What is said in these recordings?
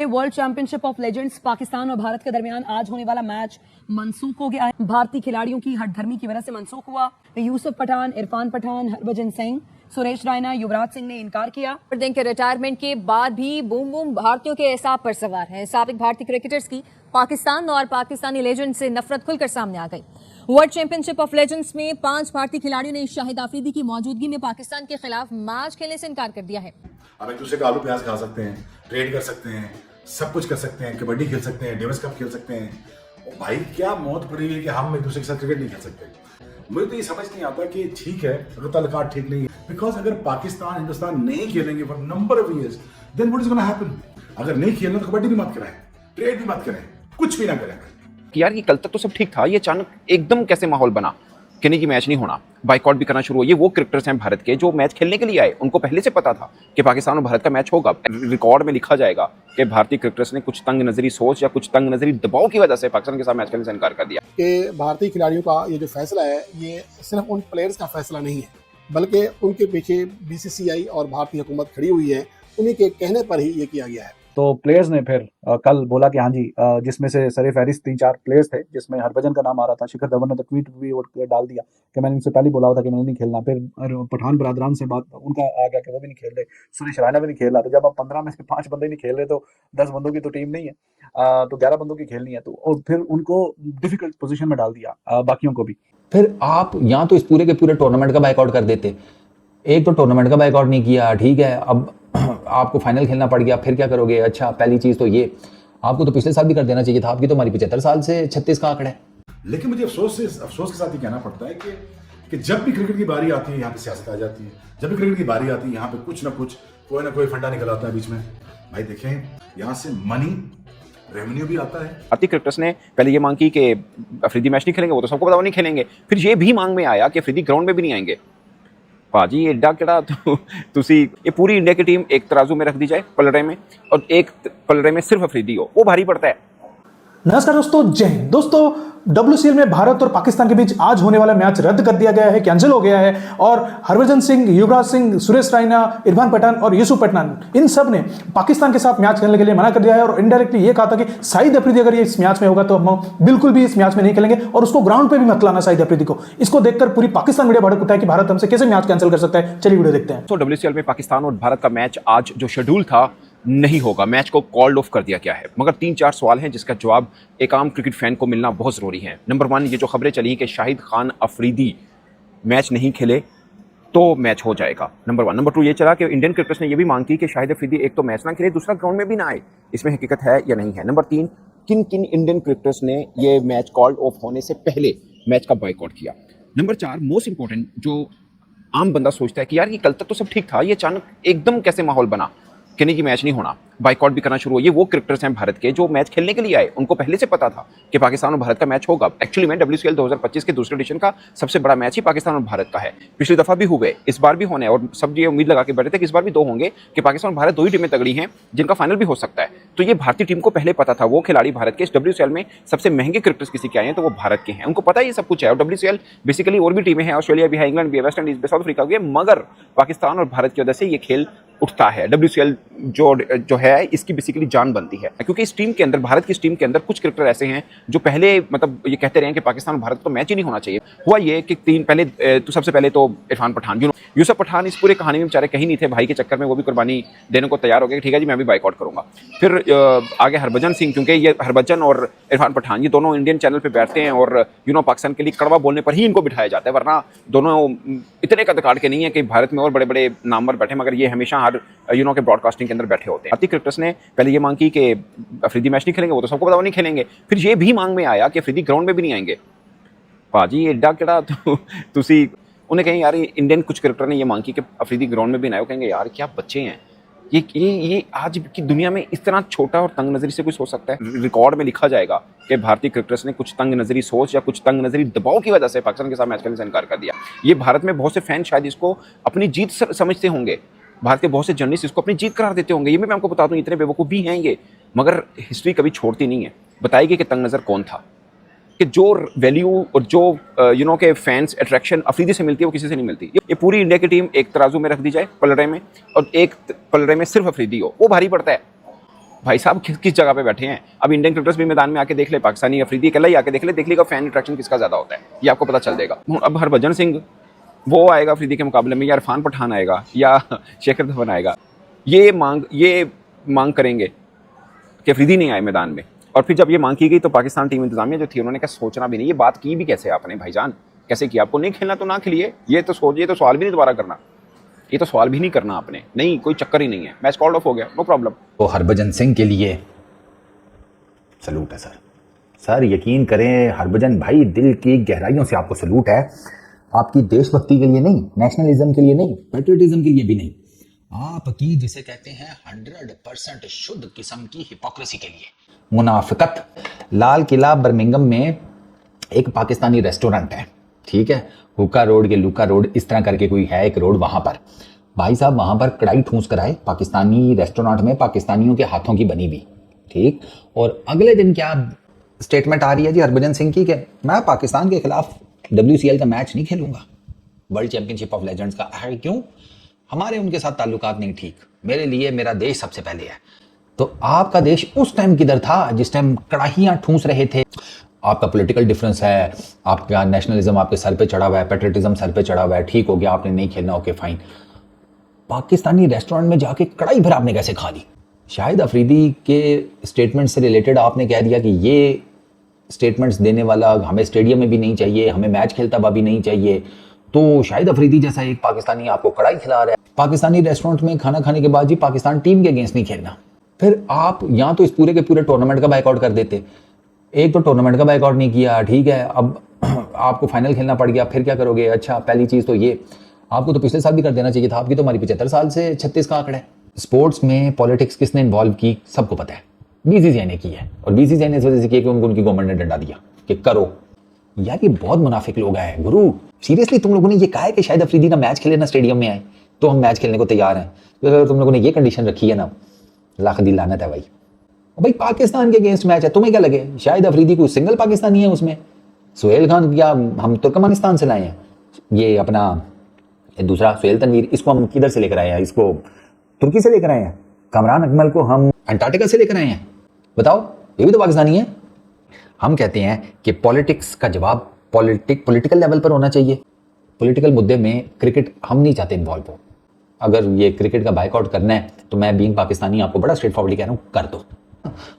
World championship of legends Pakistan और भारत के दरमियान आज होने वाला मैच मनसूख हो गया है। भारतीय खिलाड़ियों की हठधर्मी की वजह से मनसूख हुआ। यूसुफ पठान, इरफान पठान, हरभजन सिंह, सुरेश रैना, युवराज सिंह ने इनकार किया। दिन के रिटायरमेंट के बाद भी बूम बूम भारतीयों के एसाब पर सवार है। साबिक भारतीय क्रिकेटर्स की पाकिस्तान और पाकिस्तानी लेजेंड से नफरत खुलकर सामने आ गई। वर्ल्ड चैंपियनशिप ऑफ लेजेंड्स में 5 भारतीय खिलाड़ियों ने शाहिद आफरीदी की मौजूदगी में पाकिस्तान के खिलाफ मैच खेलने से इनकार कर दिया है। अब एक दूसरे का आलू प्याज खा सकते हैं, ट्रेड कर सकते हैं, सब कुछ कर सकते हैं, कबड्डी खेल सकते हैं, डेविस कप खेल सकते हैं। और भाई क्या मौत पड़ी है कि हम एक दूसरे के साथ क्रिकेट नहीं खेल सकते। मुझे तो ये समझ नहीं आता कि ठीक है तलकाट ठीक नहीं है, बिकॉज अगर पाकिस्तान हिंदुस्तान नहीं खेलेंगे for number of years then what is gonna happen. अगर नहीं खेलना तो कबड्डी भी मत कराएं, ट्रेड भी मत करें, कुछ भी ना करें। कि यार ये कल तक तो सब ठीक था, ये अचानक एकदम कैसे माहौल बना कि नहीं कि मैच नहीं होना, बाइकआउट भी करना शुरू हुआ। ये वो क्रिकेटर्स हैं भारत के जो मैच खेलने के लिए आए, उनको पहले से पता था कि पाकिस्तान और भारत का मैच होगा। रिकॉर्ड में लिखा जाएगा कि भारतीय क्रिकेटर्स ने कुछ तंग नजरी सोच या कुछ तंग नजरी दबाव की वजह से पाकिस्तान के साथ मैच खेलने से इनकार कर दिया। कि भारतीय खिलाड़ियों का ये जो फैसला है ये सिर्फ उन प्लेयर्स का फैसला नहीं है, बल्कि उनके पीछे बीसीसीआई और भारतीय हुकूमत खड़ी हुई है, उन्हीं के कहने पर ही ये किया गया है। तो प्लेयर्स ने फिर कल बोला कि हाँ जी, जिसमें से सरे फहरिस्त 3-4 प्लेयर्स थे, जिसमें हरभजन का नाम आ रहा था। शिखर धवन ने तो ट्वीट भी डाल दिया कि मैंने इनसे पहले बोला हुआ था कि मैंने नहीं खेलना। फिर पठान बरादरान से बात उनका आ गया कि वो भी नहीं खेल रहे, सुरेश रैना भी नहीं खेल रहा। तो जब अब 15 में से 5 बंदे नहीं खेल रहे तो 10 बंदों की तो टीम नहीं है, तो 11 बंदों की खेलनी है। तो और फिर उनको डिफिकल्ट पोजीशन में डाल दिया, बाकियों को भी। फिर आप या तो इस पूरे के पूरे टूर्नामेंट का बाइकआउट कर देते। एक तो टूर्नामेंट का बाइकआउट नहीं किया, ठीक है, अब आपको फाइनल खेलना पड़ गया, फिर क्या करोगे? अच्छा, पहली चीज तो ये आपको तो पिछले साल भी कर देना चाहिए था। आपकी तो हमारी 75 साल से 36 का आंकड़ा है। लेकिन मुझे अफसोस के साथ ये कहना पड़ता है कि जब भी क्रिकेट की बारी आती है यहाँ पे सियासत आ जाती है। जब भी क्रिकेट की बारी आती है यहाँ पे कुछ ना कुछ कोई ना कोई फंडा निकल आता है बीच में। भाई देखें, यहाँ से मनी रेवेन्यू भी आता है। भारतीय क्रिकेटर्स ने पहले ये मांग की कि अफरीदी मैच नहीं खेलेंगे, वो तो सबको पता वो नहीं खेलेंगे। फिर ये भी मांग में आया कि अफरीदी ग्राउंड में भी नहीं आएंगे। भाजी एडा केड़ा तुसी ये पूरी इंडिया की टीम एक तराजू में रख दी जाए पलड़े में, और एक पलड़े में सिर्फ अफरीदी हो, वो भारी पड़ता है। नमस्कार दोस्तों, जय हिंद। दोस्तों, WCL में भारत और पाकिस्तान के बीच आज होने वाला मैच रद्द कर दिया गया है, कैंसिल हो गया है। और हरभजन सिंह, युवराज सिंह, सुरेश रैना, इरफान पठान और यूसुफ पठान, इन सब ने पाकिस्तान के साथ मैच खेलने के लिए मना कर दिया है। और इनडायरेक्टली ये कहा था कि शाहिद अफरीदी अगर ये इस मैच में होगा तो हम बिल्कुल भी इस मैच में नहीं खेलेंगे और उसको ग्राउंड पर भी मत लाना शाहिद अफरीदी को। इसको देखकर पूरी पाकिस्तान मीडिया भड़क उठा है कि भारत हमसे कैसे मैच कैंसिल कर सकता है। चलिए वीडियो देखते हैं। तो WCL में पाकिस्तान और भारत का मैच आज जो शेड्यूल था नहीं होगा, मैच को कॉल्ड ऑफ कर दिया गया है। मगर 3-4 सवाल हैं जिसका जवाब एक आम क्रिकेट फैन को मिलना बहुत ज़रूरी है। नंबर 1, ये जो खबरें चली कि शाहिद खान अफरीदी मैच नहीं खेले तो मैच हो जाएगा, नंबर 1। नंबर 2 ये चला कि इंडियन क्रिकेटर्स ने ये भी मांग की कि शाहिद अफरीदी एक तो मैच ना खेले, दूसरा ग्राउंड में भी ना आए। इसमें हकीकत है या नहीं है? नंबर 3, किन किन इंडियन क्रिकेटर्स ने ये मैच कॉल्ड ऑफ होने से पहले मैच का बाइकआउट किया? नंबर 4, मोस्ट इंपॉर्टेंट, जो आम बंदा सोचता है कि यार ये कल तक तो सब ठीक था, ये अचानक एकदम कैसे माहौल बना कि नहीं कि मैच नहीं होना, बाइकआउट भी करना शुरू हुआ। ये वो क्रिकेटर्स हैं भारत के जो मैच खेलने के लिए आए, उनको पहले से पता था कि पाकिस्तान और भारत का मैच होगा। एक्चुअली में WCL 2025 के दूसरे एडिशन का सबसे बड़ा मैच ही पाकिस्तान और भारत का है। पिछली दफा भी हुए, इस बार भी होने, और सब ये उम्मीद लगा के बैठे थे कि इस बार भी 2 होंगे, कि पाकिस्तान और भारत 2 ही टीमें तगड़ी हैं जिनका फाइनल भी हो सकता है। तो ये भारतीय टीम को पहले पता था। वो खिलाड़ी भारत के इस WCL में सबसे महंगे क्रिकेटर्स किसी के आए हैं तो वो भारत के हैं, उनको पता है ये सब कुछ है। और WCL बेसिकली और भी टीमें हैं, ऑस्ट्रेलिया भी है, इंग्लैंड भी है, वेस्ट इंडीज भी, साउथ अफ्रीका भी है, मगर पाकिस्तान और भारत की वजह से ये खेल उठता है। WCL जो है इसकी बेसिकली जान बनती है, क्योंकि इस टीम के अंदर, भारत की इस टीम के अंदर कुछ क्रिकेटर ऐसे हैं जो पहले मतलब ये कहते रहे हैं कि पाकिस्तान और भारत को तो मैच ही नहीं होना चाहिए। हुआ ये कि सबसे पहले तो इरफान पठान, यूसुफ पठान इस पूरे कहानी में बेचारे कहीं नहीं थे, भाई के चक्कर में वो भी कुर्बानी देने को तैयार हो गए, ठीक है जी मैं भी बाइकआउट करूंगा। फिर आगे हरभजन सिंह, क्योंकि ये हरभजन और इरफान पठान ये दोनों इंडियन चैनल पर बैठते हैं और पाकिस्तान के लिए कड़वा बोलने पर ही इनको बिठाया जाता है, वरना दोनों इतने कद काट के नहीं है कि भारत में और बड़े बड़े नामवर बैठे, मगर ये हमेशा हर के ब्रॉडकास्टिंग के अंदर बैठे होते हैं। भारतीय क्रिकेटर्स ने पहले ये मांग की कि अफरीदी मैच नहीं खेलेंगे, वो तो सबको पता वो नहीं खेलेंगे। फिर ये भी मांग में आया कि अफरीदी ग्राउंड में भी नहीं आएंगे। भाजी एडा केड़ा तुसी उन्हें कहें यार इंडियन कुछ क्रिकेटर ने ये मांग की कि अफरीदी ग्राउंड में भी ना आए, कहेंगे यार क्या बच्चे हैं ये आज की दुनिया में इस तरह छोटा और तंग नजरी से कोई सोच सकता है? रिकॉर्ड में लिखा जाएगा कि भारतीय क्रिकेटर्स ने कुछ तंग नजरी सोच या कुछ तंग नजरी दबाव की वजह से पाकिस्तान के साथ मैच खेलने से इनकार कर दिया। ये भारत में बहुत से फैन शायद इसको अपनी जीत समझते होंगे, भारत के बहुत से जर्नलिस्ट इसको अपनी जीत करार देते होंगे। ये भी मैं आपको बता दूं, इतने बेवकूफ़ भी हैं ये, मगर हिस्ट्री कभी छोड़ती नहीं है। बताएगी कि तंग नज़र कौन था, कि जो वैल्यू और जो के फैंस अट्रैक्शन अफरीदी से मिलती है वो किसी से नहीं मिलती। ये पूरी इंडिया की टीम एक तराजू में रख दी जाए पलड़े में, और एक पलड़े में सिर्फ अफरीदी हो, वो भारी पड़ता है। भाई साहब किस जगह पे बैठे हैं। अब इंडियन क्रिकेटर्स भी मैदान में आके देख ले, पाकिस्तानी अफरीदी अकेला ही आके देख लेगा फैन अट्रैक्शन किसका ज़्यादा होता है, ये आपको पता चल जाएगा। अब हरभजन सिंह वो आएगा अफरीदी के मुकाबले में, या इरफान पठान आएगा या शेखर धवन आएगा, ये मांग करेंगे कि अफरीदी नहीं आए मैदान में। और फिर जब ये मांग की गई तो पाकिस्तान टीम इंतजामिया जो थी उन्होंने क्या सोचना भी नहीं, ये बात की भी कैसे आपने भाईजान, कैसे किया? आपको नहीं खेलना तो ना खेलिए, ये तो सवाल भी नहीं दोबारा करना, ये तो सवाल भी नहीं करना आपने, नहीं कोई चक्कर ही नहीं है, मैच कॉल्ड ऑफ हो गया, नो प्रॉब्लम। तो हरभजन सिंह के लिए सलूट है सर यकीन करें हरभजन भाई, दिल की गहराइयों से आपको सलूट है। आपकी देशभक्ति के लिए नहीं, नेशनलिज्म के लिए नहीं, पेट्रियटिज्म के लिए भी नहीं, आपकी जिसे कहते हैं 100% शुद्ध किस्म की हिपोक्रेसी के लिए, मुनाफिकत। लाल किला बर्मिंघम में एक पाकिस्तानी रेस्टोरेंट है, ठीक है, हुक्का रोड के लुका रोड इस तरह करके कोई है एक रोड, वहां पर भाई साहब वहां पर कढ़ाई ठूंस कराए पाकिस्तानी रेस्टोरेंट में, पाकिस्तानियों के हाथों की बनी हुई, ठीक। और अगले दिन क्या स्टेटमेंट आ रही है जी हरभजन सिंह की कि मैं पाकिस्तान के खिलाफ WCL का मैच नहीं खेलूंगा, वर्ल्ड चैंपियनशिप ऑफ लेजेंड्स का। क्यों? हमारे उनके साथ ताल्लुकात नहीं ठीक, मेरे लिए मेरा देश सबसे पहले है। तो आपका देश उस टाइम किधर था जिस टाइम कड़ाहियां ठूंस रहे थे? आपका पॉलिटिकल डिफरेंस है, आपका नेशनलिज्म आपके सर पे चढ़ा हुआ है, पेट्रियटिज्म सर पे चढ़ा हुआ है, ठीक हो गया, आपने नहीं खेलना, ओके फाइन। पाकिस्तानी रेस्टोरेंट में जाके कड़ाई भर आपने कैसे खा ली? शाहिद अफरीदी के स्टेटमेंट से रिलेटेड आपने कह दिया कि ये स्टेटमेंट्स देने वाला हमें स्टेडियम में भी नहीं चाहिए, हमें मैच खेलता हुआ भी नहीं चाहिए। तो शाहिद अफरीदी जैसा एक पाकिस्तानी आपको कड़ाई खिला रहा है, पाकिस्तानी रेस्टोरेंट में खाना खाने के बाद जी पाकिस्तान टीम के अगेंस्ट नहीं खेलना। फिर आप यहाँ तो इस पूरे के पूरे टूर्नामेंट का बाइकआउट कर देते, एक तो टूर्नामेंट का बाइकआउट नहीं किया, ठीक है, अब आपको फाइनल खेलना पड़ गया, फिर क्या करोगे? अच्छा, पहली चीज़ तो ये, आपको तो पिछले साल भी कर देना चाहिए था, आपकी तो हमारी 75 साल से 36 का आंकड़ा है। स्पोर्ट्स में पॉलिटिक्स किसने इन्वॉल्व की सबको पता है, BCCI ने की है, और BCCI ने इस वजह से किया कि उनकी गवर्नमेंट ने डंडा दिया कि करो। यार ये बहुत मुनाफिक लोग हैं गुरु, सीरियसली तुम लोगों ने ये कहा है कि शायद अफरीदी ना मैच खेले ना स्टेडियम में आए, तो हम मैच खेलने को तैयार हैं। तो अगर तुम लोगों ने ये कंडीशन रखी है ना, लाख दी लानत है भाई। भाई पाकिस्तान के अगेंस्ट मैच है, तुम्हें क्या लगे शायद अफरीदी कोई सिंगल पाकिस्तानी है उसमें? सुहेल खान क्या हम तुर्कमानिस्तान से लाए हैं? ये अपना दूसरा सुहेल तनवीर, इसको हम किधर से लेकर आए हैं? इसको तुर्की से लेकर आए हैं। कामरान अकमल को हम अंटार्कटिका से लेकर आए हैं। बताओ, ये भी तो पाकिस्तानी है। हम कहते हैं कि पॉलिटिक्स का जवाब पॉलिटिकल लेवल पर होना चाहिए। पॉलिटिकल मुद्दे में क्रिकेट हम नहीं चाहते इन्वॉल्व हो। अगर ये क्रिकेट का बाइकआउट करना है तो मैं बीइंग पाकिस्तानी आपको बड़ा स्ट्रेट फॉरवर्ड कह रहा हूँ, कर दो।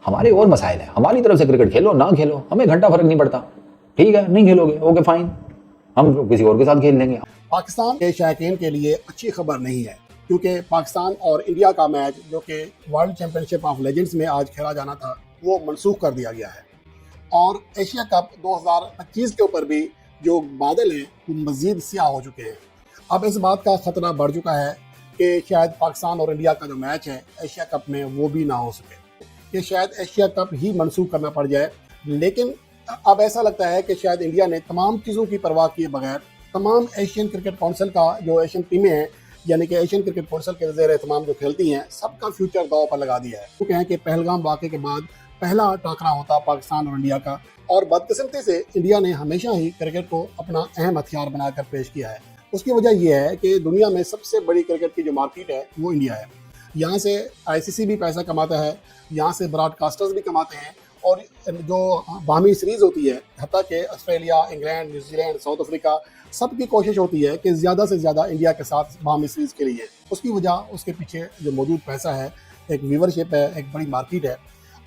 हमारे और मसाइल है, हमारी तरफ से क्रिकेट खेलो ना खेलो, हमें घंटा फर्क नहीं पड़ता। ठीक है, नहीं खेलोगे ओके फाइन, हम किसी और के साथ खेल लेंगे। पाकिस्तान के शायकीन के लिए अच्छी खबर नहीं है, क्योंकि पाकिस्तान और इंडिया का मैच जो कि वर्ल्ड चैंपियनशिप ऑफ लेजेंड्स में आज खेला जाना था वो मनसूख कर दिया गया है। और एशिया कप 2025 के ऊपर भी जो बादल हैं वो मज़ीद स्याह हो चुके हैं। अब इस बात का ख़तरा बढ़ चुका है कि शायद पाकिस्तान और इंडिया का जो मैच है एशिया कप में वो भी ना हो सके, कि शायद एशिया कप ही मनसूख करना पड़ जाए। लेकिन अब ऐसा लगता है कि शायद इंडिया ने तमाम चीज़ों की परवाह किए बगैर तमाम एशियन क्रिकेट काउंसिल का जो एशियन टीमें हैं, यानी कि एशियन क्रिकेट काउंसिल के ज़ेर तमाम जो खेलती हैं, सबका फ्यूचर दांव पर लगा दिया है। वो कहें कि पहलगाम वाक़े के बाद पहला टाकरा होता पाकिस्तान और इंडिया का, और बदकिस्मती से इंडिया ने हमेशा ही क्रिकेट को अपना अहम हथियार बनाकर पेश किया है। उसकी वजह यह है कि दुनिया में सबसे बड़ी क्रिकेट की जो मार्केट है वो इंडिया है। यहाँ से ICC भी पैसा कमाता है, यहाँ से ब्रॉडकास्टर्स भी कमाते हैं, और जो बाहमी सीरीज़ होती है, हत्ता कि Australia, England, New Zealand, south Africa, सबकी कोशिश होती है कि ज़्यादा से ज़्यादा इंडिया के साथ बाहमी सीरीज़ के लिए। उसकी वजह उसके पीछे जो मौजूद पैसा है, एक व्यूवरशिप है, एक बड़ी मार्केट है,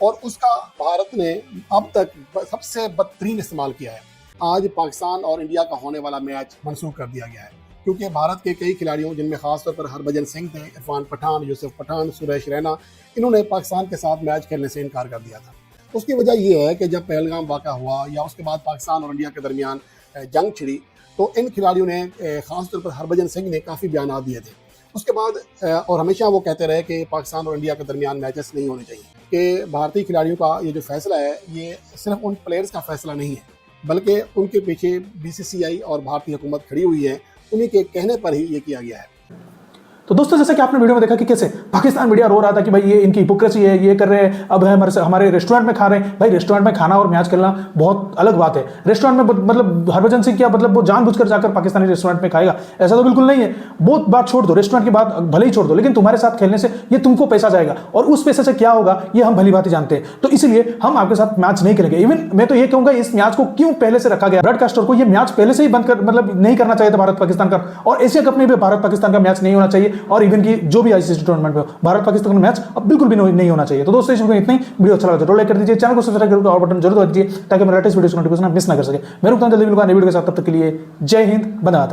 और उसका भारत ने अब तक सबसे बदतरीन इस्तेमाल किया है। आज पाकिस्तान और इंडिया का होने वाला मैच मनसूख कर दिया गया है, क्योंकि भारत के कई खिलाड़ियों, जिनमें खासतौर पर हरभजन सिंह थे, इरफान पठान, यूसुफ पठान, सुरेश रैना, इन्होंने पाकिस्तान के साथ मैच खेलने से इनकार कर दिया था। उसकी वजह यह है कि जब पहलगाम वाक़ा हुआ या उसके बाद पाकिस्तान और इंडिया के दरमियान जंग छिड़ी, तो इन खिलाड़ियों ने, ख़ासतौर पर हरभजन सिंह ने काफ़ी बयान दिए थे उसके बाद, और हमेशा वो कहते रहे कि पाकिस्तान और इंडिया के दरमियान मैचेस नहीं होने चाहिए, कि भारतीय खिलाड़ियों का ये जो फैसला है ये सिर्फ उन प्लेयर्स का फैसला नहीं है, बल्कि उनके पीछे BCCI और भारतीय हुकूमत खड़ी हुई है, उन्हीं के कहने पर ही ये किया गया है। तो दोस्तों जैसे कि आपने वीडियो में देखा कि कैसे पाकिस्तान मीडिया रो रहा था कि भाई ये इनकी हिपोक्रेसी है, ये कर रहे हैं, अब हमारे रेस्टोरेंट में खा रहे हैं। भाई रेस्टोरेंट में खाना और मैच खेलना बहुत अलग बात है। रेस्टोरेंट में मतलब हरभजन सिंह क्या मतलब वो जानबूझकर जाकर पाकिस्तानी रेस्टोरेंट में खाएगा, ऐसा तो बिल्कुल नहीं है। बहुत बात छोड़ दो, रेस्टोरेंट की बात भले ही छोड़ दो, लेकिन तुम्हारे साथ खेलने से ये तुमको पैसा जाएगा और उस पैसे से क्या होगा ये हम भली बात जानते हैं। तो इसलिए हम आपके साथ मैच नहीं खेलेंगे। इवन मैं तो ये कहूंगा इस मैच को क्यों पहले से रखा गया, ब्रॉडकास्टर को ये मैच पहले से ही बंद कर मतलब नहीं करना चाहिए था भारत पाकिस्तान का। और एशिया कप में भी भारत पाकिस्तान का मैच नहीं होना चाहिए, और इवन की जो भी आईसीसी टूर्नामेंट में भारत पाकिस्तान का मैच अब बिल्कुल भी नहीं होना चाहिए। तो दोस्तों इसमें इतना ही। वीडियो अच्छा लगा तो लाइक कर दीजिए, चैनल को सब्सक्राइब करके और बटन जरूर दबा दीजिए ताकि मेरा लेटेस्ट वीडियो नोटिफिकेशन मिस ना कर सके। मैं रुकता हूं जल्दी मिलूंगा नई वीडियो के साथ, तब तक के लिए जय हिंद, वंदे मातरम।